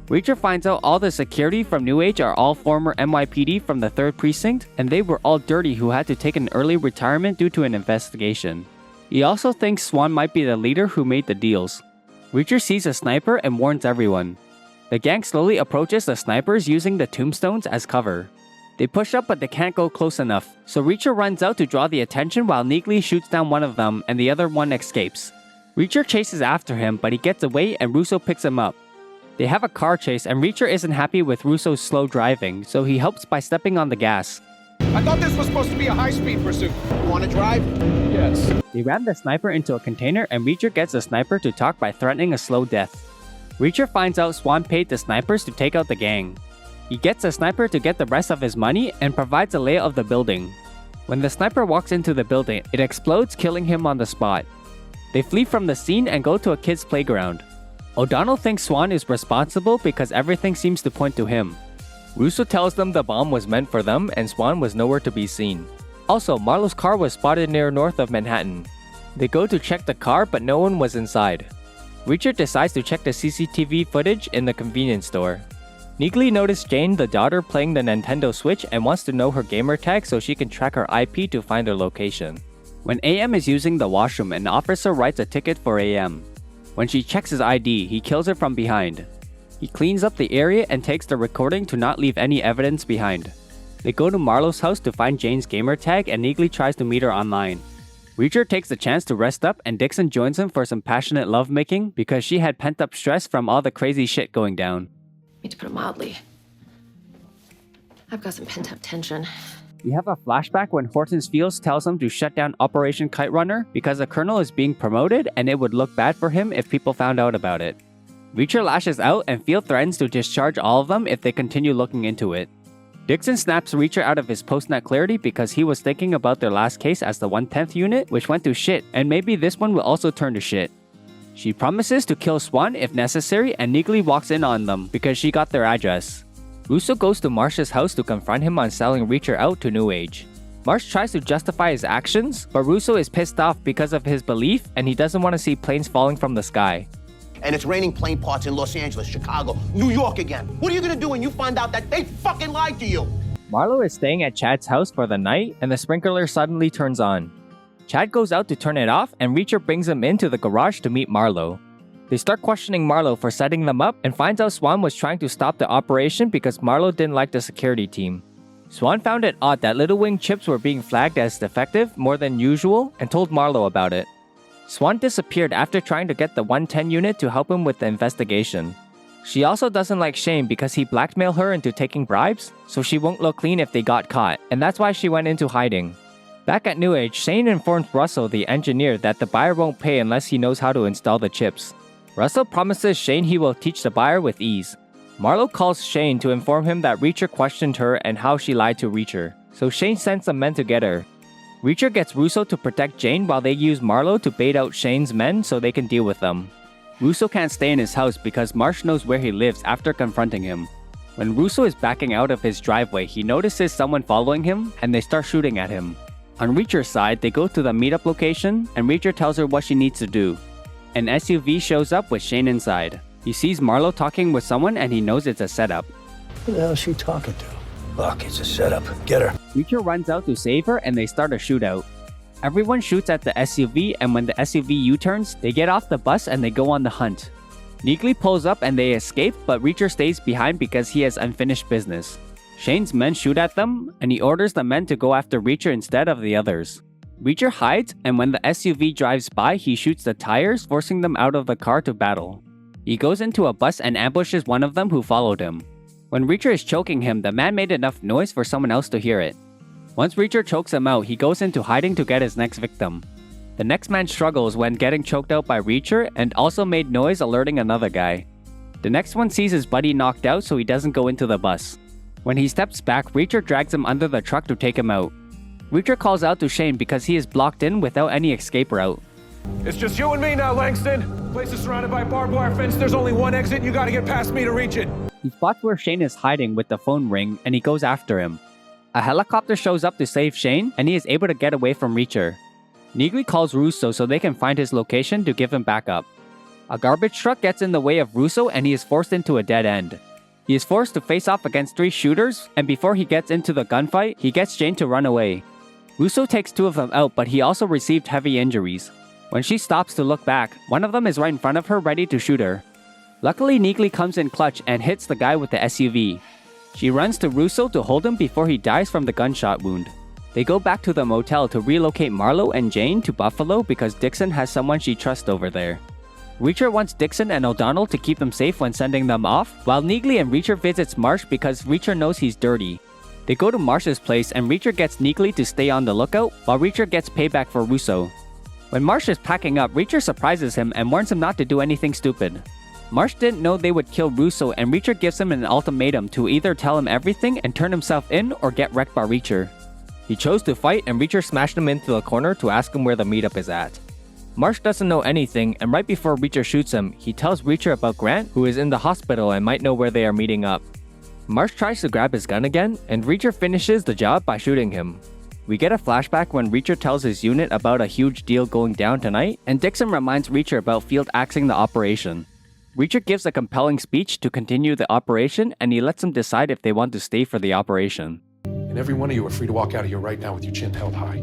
Reacher finds out all the security from New Age are all former NYPD from the 3rd Precinct, and they were all dirty who had to take an early retirement due to an investigation. He also thinks Swan might be the leader who made the deals. Reacher sees a sniper and warns everyone. The gang slowly approaches the snipers using the tombstones as cover. They push up but they can't go close enough, so Reacher runs out to draw the attention while Neagley shoots down one of them and the other one escapes. Reacher chases after him but he gets away and Russo picks him up. They have a car chase and Reacher isn't happy with Russo's slow driving, so he helps by stepping on the gas. I thought this was supposed to be a high-speed pursuit. You want to drive? Yes. They ram the sniper into a container and Reacher gets the sniper to talk by threatening a slow death. Reacher finds out Swan paid the snipers to take out the gang. He gets the sniper to get the rest of his money and provides a layout of the building. When the sniper walks into the building, it explodes, killing him on the spot. They flee from the scene and go to a kid's playground. O'Donnell thinks Swan is responsible because everything seems to point to him. Russo tells them the bomb was meant for them and Swan was nowhere to be seen. Also, Marlowe's car was spotted near north of Manhattan. They go to check the car but no one was inside. Reacher decides to check the CCTV footage in the convenience store. Neagley noticed Jane, the daughter, playing the Nintendo Switch and wants to know her gamer tag so she can track her IP to find her location. When AM is using the washroom, an officer writes a ticket for AM. When she checks his ID, he kills her from behind. He cleans up the area and takes the recording to not leave any evidence behind. They go to Marlowe's house to find Jane's gamer tag and Neagley tries to meet her online. Reacher takes the chance to rest up and Dixon joins him for some passionate lovemaking because she had pent up stress from all the crazy shit going down. To put it mildly, I've got some pent-up tension. We have a flashback when Hortense Fields tells him to shut down Operation Kite Runner because the colonel is being promoted and it would look bad for him if people found out about it. Reacher lashes out and Field threatens to discharge all of them if they continue looking into it. Dixon snaps Reacher out of his post-nut clarity because he was thinking about their last case as the 1/10th unit, which went to shit, and maybe this one will also turn to shit. She promises to kill Swan if necessary and Neagley walks in on them because she got their address. Russo goes to Marsh's house to confront him on selling Reacher out to New Age. Marsh tries to justify his actions, but Russo is pissed off because of his belief and he doesn't want to see planes falling from the sky. And it's raining plane parts in Los Angeles, Chicago, New York again. What are you gonna do when you find out that they fucking lied to you? Marlo is staying at Chad's house for the night and the sprinkler suddenly turns on. Chad goes out to turn it off, and Reacher brings him into the garage to meet Marlo. They start questioning Marlo for setting them up and finds out Swan was trying to stop the operation because Marlo didn't like the security team. Swan found it odd that Little Wing chips were being flagged as defective more than usual and told Marlo about it. Swan disappeared after trying to get the 110 unit to help him with the investigation. She also doesn't like Shane because he blackmailed her into taking bribes, so she won't look clean if they got caught, and that's why she went into hiding. Back at New Age, Shane informs Russell, the engineer, that the buyer won't pay unless he knows how to install the chips. Russell promises Shane he will teach the buyer with ease. Marlo calls Shane to inform him that Reacher questioned her and how she lied to Reacher, so Shane sends some men to get her. Reacher gets Russo to protect Jane while they use Marlo to bait out Shane's men so they can deal with them. Russo can't stay in his house because Marsh knows where he lives after confronting him. When Russo is backing out of his driveway, he notices someone following him and they start shooting at him. On Reacher's side, they go to the meetup location and Reacher tells her what she needs to do. An SUV shows up with Shane inside. He sees Marlo talking with someone and he knows it's a setup. Who the hell is she talking to? Fuck, it's a setup. Get her. Reacher runs out to save her and they start a shootout. Everyone shoots at the SUV, and when the SUV U-turns, they get off the bus and they go on the hunt. Neagley pulls up and they escape, but Reacher stays behind because he has unfinished business. Shane's men shoot at them, and he orders the men to go after Reacher instead of the others. Reacher hides, and when the SUV drives by, he shoots the tires, forcing them out of the car to battle. He goes into a bus and ambushes one of them who followed him. When Reacher is choking him, the man made enough noise for someone else to hear it. Once Reacher chokes him out, he goes into hiding to get his next victim. The next man struggles when getting choked out by Reacher and also made noise alerting another guy. The next one sees his buddy knocked out, so he doesn't go into the bus. When he steps back, Reacher drags him under the truck to take him out. Reacher calls out to Shane because he is blocked in without any escape route. It's just you and me now, Langston. Place is surrounded by barbed wire fence. There's only one exit. You gotta get past me to reach it. He spots where Shane is hiding with the phone ring and he goes after him. A helicopter shows up to save Shane and he is able to get away from Reacher. Neagley calls Russo so they can find his location to give him backup. A garbage truck gets in the way of Russo and he is forced into a dead end. He is forced to face off against 3 shooters, and before he gets into the gunfight, he gets Jane to run away. Russo takes 2 of them out, but he also received heavy injuries. When she stops to look back, one of them is right in front of her ready to shoot her. Luckily, Neagley comes in clutch and hits the guy with the SUV. She runs to Russo to hold him before he dies from the gunshot wound. They go back to the motel to relocate Marlo and Jane to Buffalo because Dixon has someone she trusts over there. Reacher wants Dixon and O'Donnell to keep them safe when sending them off, while Neagley and Reacher visits Marsh because Reacher knows he's dirty. They go to Marsh's place and Reacher gets Neagley to stay on the lookout, while Reacher gets payback for Russo. When Marsh is packing up, Reacher surprises him and warns him not to do anything stupid. Marsh didn't know they would kill Russo, and Reacher gives him an ultimatum to either tell him everything and turn himself in or get wrecked by Reacher. He chose to fight, and Reacher smashed him into the corner to ask him where the meetup is at. Marsh doesn't know anything, and right before Reacher shoots him, he tells Reacher about Grant, who is in the hospital and might know where they are meeting up. Marsh tries to grab his gun again, and Reacher finishes the job by shooting him. We get a flashback when Reacher tells his unit about a huge deal going down tonight, and Dixon reminds Reacher about field axing the operation. Reacher gives a compelling speech to continue the operation, and he lets them decide if they want to stay for the operation. And every one of you are free to walk out of here right now with your chin held high.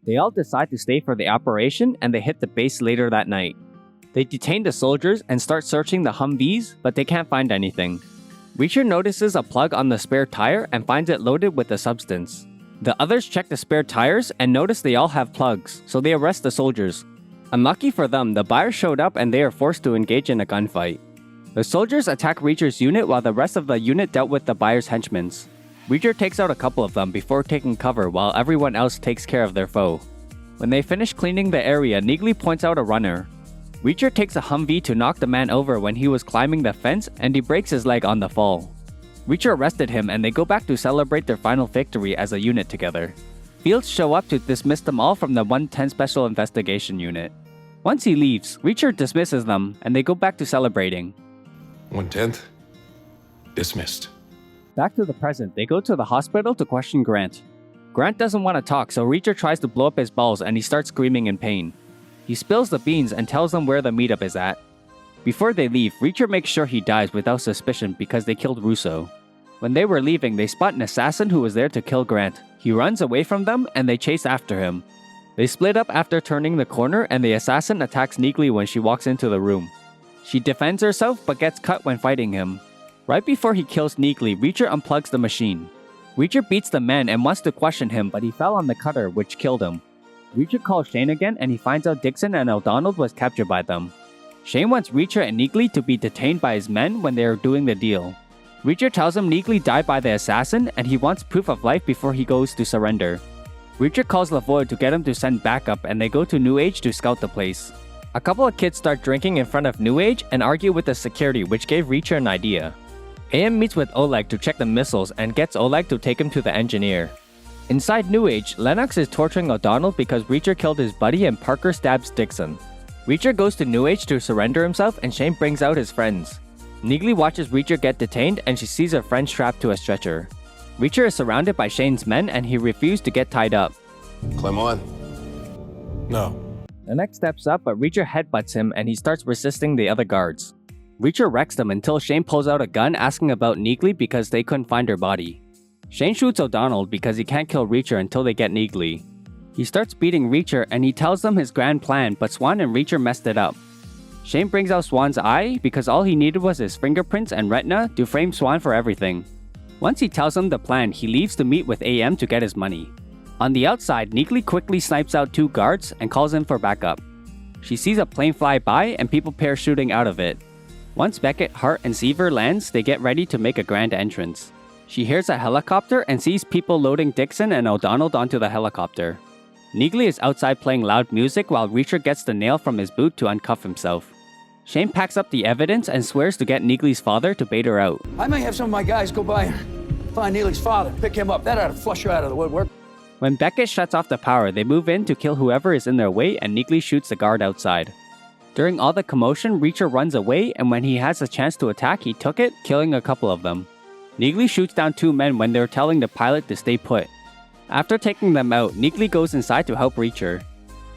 They all decide to stay for the operation, and they hit the base later that night. They detain the soldiers and start searching the Humvees, but they can't find anything. Reacher notices a plug on the spare tire and finds it loaded with a substance. The others check the spare tires and notice they all have plugs, so they arrest the soldiers. Unlucky for them, the buyer showed up and they are forced to engage in a gunfight. The soldiers attack Reacher's unit while the rest of the unit dealt with the buyer's henchmen. Reacher takes out a couple of them before taking cover while everyone else takes care of their foe. When they finish cleaning the area, Neagley points out a runner. Reacher takes a Humvee to knock the man over when he was climbing the fence and he breaks his leg on the fall. Reacher arrested him and they go back to celebrate their final victory as a unit together. Fields show up to dismiss them all from the 110 Special Investigation Unit. Once he leaves, Reacher dismisses them and they go back to celebrating. 1/10? Dismissed. Back to the present, they go to the hospital to question Grant. Grant doesn't want to talk, so Reacher tries to blow up his balls and he starts screaming in pain. He spills the beans and tells them where the meetup is at. Before they leave, Reacher makes sure he dies without suspicion because they killed Russo. When they were leaving, they spot an assassin who was there to kill Grant. He runs away from them and they chase after him. They split up after turning the corner, and the assassin attacks Neekly when she walks into the room. She defends herself but gets cut when fighting him. Right before he kills Neekly, Reacher unplugs the machine. Reacher beats the man and wants to question him, but he fell on the cutter, which killed him. Reacher calls Shane again, and he finds out Dixon and O'Donnell was captured by them. Shane wants Reacher and Neekly to be detained by his men when they are doing the deal. Reacher tells him Neekly died by the assassin, and he wants proof of life before he goes to surrender. Reacher calls Lavoie to get him to send backup, and they go to New Age to scout the place. A couple of kids start drinking in front of New Age and argue with the security, which gave Reacher an idea. AM meets with Oleg to check the missiles and gets Oleg to take him to the engineer. Inside New Age, Lennox is torturing O'Donnell because Reacher killed his buddy and Parker stabs Dixon. Reacher goes to New Age to surrender himself, and Shane brings out his friends. Neekly watches Reacher get detained, and she sees her friend strapped to a stretcher. Reacher is surrounded by Shane's men, and he refused to get tied up. Clement. No. Lennox steps up, but Reacher headbutts him, and he starts resisting the other guards. Reacher wrecks them until Shane pulls out a gun asking about Neekly because they couldn't find her body. Shane shoots O'Donnell because he can't kill Reacher until they get Neekly. He starts beating Reacher, and he tells them his grand plan, but Swan and Reacher messed it up. Shane brings out Swan's eye because all he needed was his fingerprints and retina to frame Swan for everything. Once he tells him the plan, he leaves to meet with AM to get his money. On the outside, Neekly quickly snipes out 2 guards and calls in for backup. She sees a plane fly by and people parachuting out of it. Once Beckett, Hart, and Seaver lands, they get ready to make a grand entrance. She hears a helicopter and sees people loading Dixon and O'Donnell onto the helicopter. Neekly is outside playing loud music while Reacher gets the nail from his boot to uncuff himself. Shane packs up the evidence and swears to get Neekly's father to bait her out. I may have some of my guys go by and find Neely's father, pick him up. That ought to flush her out of the woodwork. When Beckett shuts off the power, they move in to kill whoever is in their way, and Neekly shoots the guard outside. During all the commotion, Reacher runs away, and when he has a chance to attack, he took it, killing a couple of them. Neekly shoots down 2 men when they're telling the pilot to stay put. After taking them out, Neekly goes inside to help Reacher.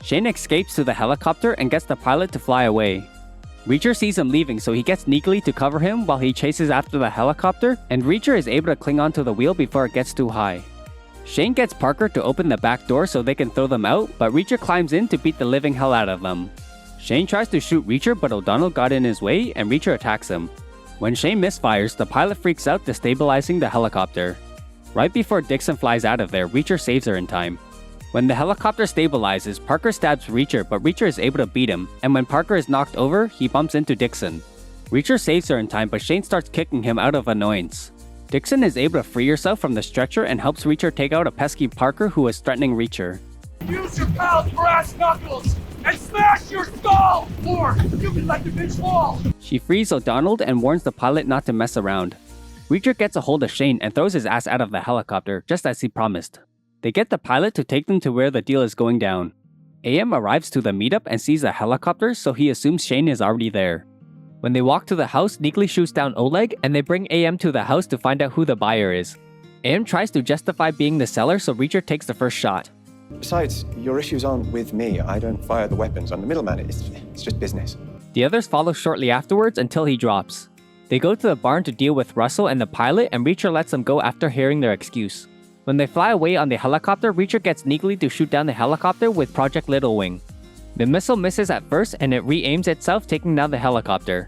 Shane escapes to the helicopter and gets the pilot to fly away. Reacher sees him leaving, so he gets Neekly to cover him while he chases after the helicopter, and Reacher is able to cling onto the wheel before it gets too high. Shane gets Parker to open the back door so they can throw them out, but Reacher climbs in to beat the living hell out of them. Shane tries to shoot Reacher, but O'Donnell got in his way, and Reacher attacks him. When Shane misfires, the pilot freaks out, destabilizing the helicopter. Right before Dixon flies out of there, Reacher saves her in time. When the helicopter stabilizes, Parker stabs Reacher, but Reacher is able to beat him, and when Parker is knocked over, he bumps into Dixon. Reacher saves her in time, but Shane starts kicking him out of annoyance. Dixon is able to free herself from the stretcher and helps Reacher take out a pesky Parker who is threatening Reacher. Use your pal's brass knuckles and smash your skull! Or you can let the bitch fall! She frees O'Donnell and warns the pilot not to mess around. Reacher gets a hold of Shane and throws his ass out of the helicopter, just as he promised. They get the pilot to take them to where the deal is going down. AM arrives to the meetup and sees a helicopter, so he assumes Shane is already there. When they walk to the house, Neekly shoots down Oleg, and they bring AM to the house to find out who the buyer is. AM tries to justify being the seller, so Reacher takes the first shot. Besides, your issues aren't with me. I don't fire the weapons. I'm the middleman. It's just business. The others follow shortly afterwards until he drops. They go to the barn to deal with Russell and the pilot, and Reacher lets them go after hearing their excuse. When they fly away on the helicopter, Reacher gets Neekly to shoot down the helicopter with Project Little Wing. The missile misses at first, and it re-aims itself, taking down the helicopter.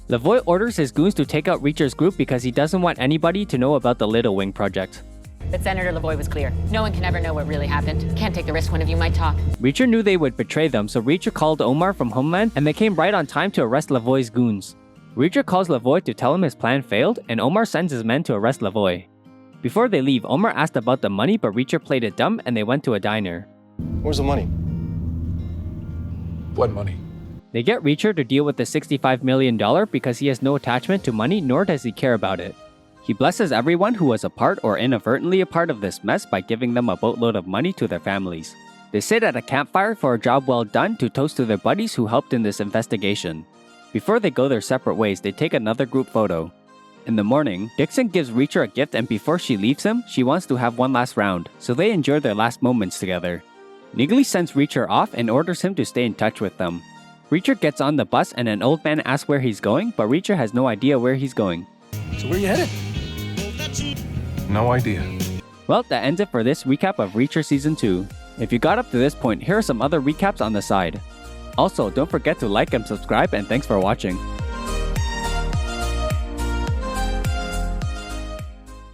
Lavoie orders his goons to take out Reacher's group because he doesn't want anybody to know about the Little Wing project. But Senator Lavoie was clear. No one can ever know what really happened. Can't take the risk one of you might talk. Reacher knew they would betray them, so Reacher called Omar from Homeland, and they came right on time to arrest Lavoie's goons. Reacher calls Lavoie to tell him his plan failed, and Omar sends his men to arrest Lavoie. Before they leave, Omar asked about the money, but Reacher played it dumb, and they went to a diner. Where's the money? What money? They get Reacher to deal with the $65 million because he has no attachment to money, nor does he care about it. He blesses everyone who was a part or inadvertently a part of this mess by giving them a boatload of money to their families. They sit at a campfire for a job well done to toast to their buddies who helped in this investigation. Before they go their separate ways, they take another group photo. In the morning, Dixon gives Reacher a gift, and before she leaves him, she wants to have one last round, so they enjoy their last moments together. Neekly sends Reacher off and orders him to stay in touch with them. Reacher gets on the bus and an old man asks where he's going, but Reacher has no idea where he's going. So where you headed? No idea. Well, that ends it for this recap of Reacher Season 2. If you got up to this point, here are some other recaps on the side. Also, don't forget to like and subscribe, and thanks for watching.